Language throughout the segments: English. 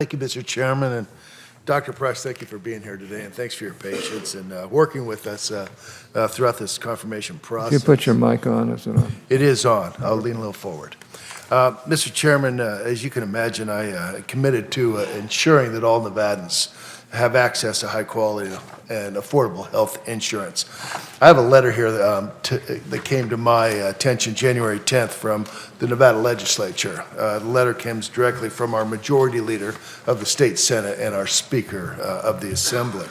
Thank you, Mr. Chairman, and Dr. Price, thank you for being here today, and thanks for your patience and working with us throughout this confirmation process. You put your mic on, is it on? It is on. I'll lean a little forward. Mr. Chairman, as you can imagine, I committed to ensuring that all Nevadans have access to high-quality and affordable health insurance. I have a letter here that came to my attention January 10th from the Nevada legislature. The letter comes directly from our majority leader of the state Senate and our Speaker of the Assembly.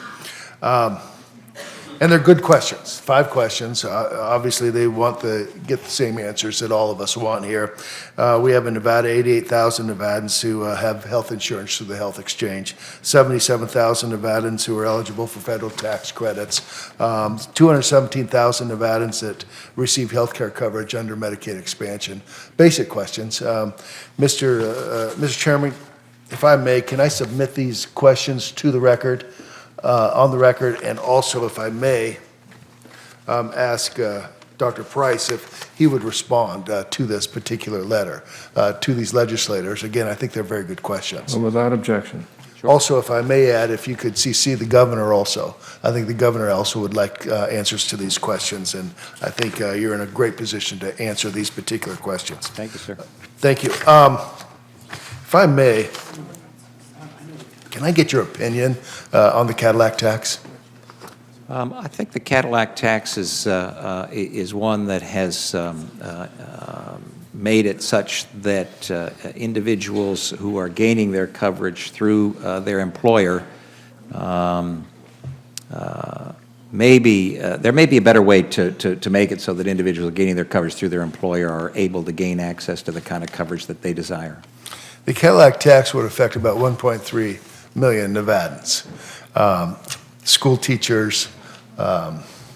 And they're good questions, 5 questions. Obviously, they want to get the same answers that all of us want here. We have in Nevada 88,000 Nevadans who have health insurance through the health exchange, 77,000 Nevadans who are eligible for federal tax credits, 217,000 Nevadans that receive health care coverage under Medicaid expansion. Basic questions. Mr. Chairman, if I may, can I submit these questions to the record? On the record, and also, if I may, ask Dr. Price if he would respond to this particular letter, to these legislators. Again, I think they're very good questions. Well, without objection. Sure. Also, if I may add, if you could CC the governor also. I think the governor also would like answers to these questions, and I think you're in a great position to answer these particular questions. Thank you, sir. Thank you. If I may, can I get your opinion on the Cadillac tax? I think the Cadillac tax is one that has made it such that individuals who are gaining their coverage through their employer, there may be a better way to make it so that individuals gaining their coverage through their employer are able to gain access to the kind of coverage that they desire. The Cadillac tax would affect about 1.3 million Nevadans, school teachers,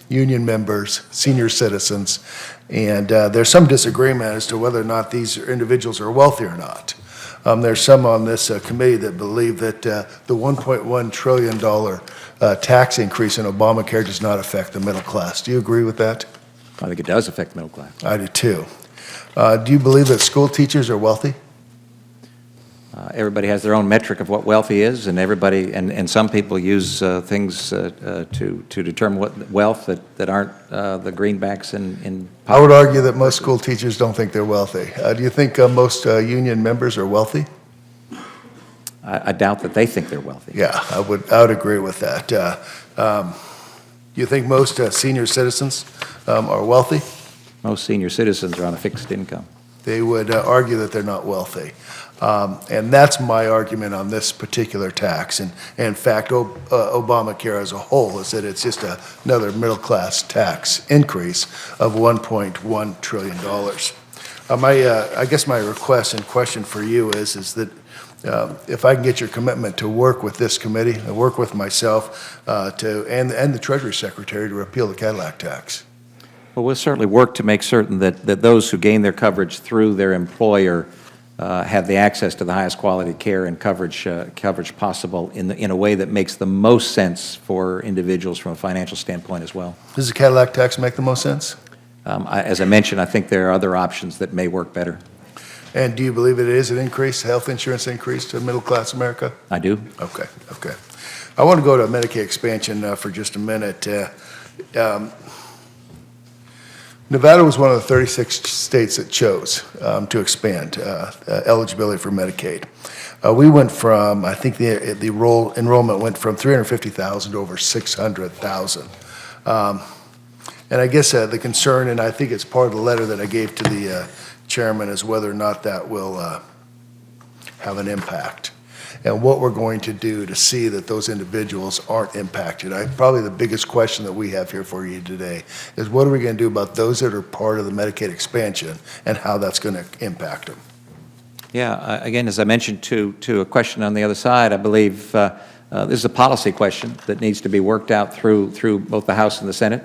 union members, senior citizens, and there's some disagreement as to whether or not these individuals are wealthy or not. There's some on this committee that believe that the $1.1 trillion tax increase in Obamacare does not affect the middle class. Do you agree with that? I think it does affect the middle class. I do too. Do you believe that school teachers are wealthy? Everybody has their own metric of what wealthy is, and everybody and some people use things to determine what wealth that aren't the greenbacks in. I would argue that most school teachers don't think they're wealthy. Do you think most union members are wealthy? I doubt that they think they're wealthy. Yeah, I would agree with that. You think most senior citizens are wealthy? Most senior citizens are on a fixed income. They would argue that they're not wealthy. And that's my argument on this particular tax. And in fact, Obamacare as a whole is that it's just another middle-class tax increase of $1.1 trillion. I guess my request and question for you is that if I can get your commitment to work with this committee, and work with myself, and the Treasury Secretary to repeal the Cadillac tax. Well, we'll certainly work to make certain that those who gain their coverage through their employer have the access to the highest quality care and coverage possible in a way that makes the most sense for individuals from a financial standpoint as well. Does the Cadillac tax make the most sense? As I mentioned, I think there are other options that may work better. And do you believe it is an increase, health insurance increase to middle-class America? I do. Okay. I want to go to Medicaid expansion for just a minute. Nevada was one of the 36 states that chose to expand eligibility for Medicaid. We went from, I think the enrollment went from 350,000 to over 600,000. And I guess the concern, and I think it's part of the letter that I gave to the chairman, is whether or not that will have an impact, and what we're going to do to see that those individuals aren't impacted. Probably the biggest question that we have here for you today is what are we going to do about those that are part of the Medicaid expansion and how that's going to impact them? Yeah, again, as I mentioned to a question on the other side, I believe this is a policy question that needs to be worked out through both the House and the Senate.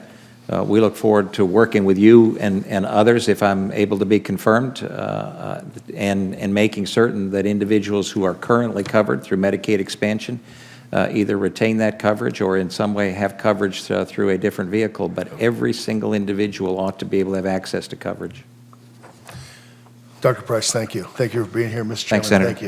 We look forward to working with you and others, if I'm able to be confirmed, and making certain that individuals who are currently covered through Medicaid expansion either retain that coverage or in some way have coverage through a different vehicle. But every single individual ought to be able to have access to coverage. Dr. Price, thank you. Thank you for being here, Mr. Chairman. Thanks, Senator. Thank you.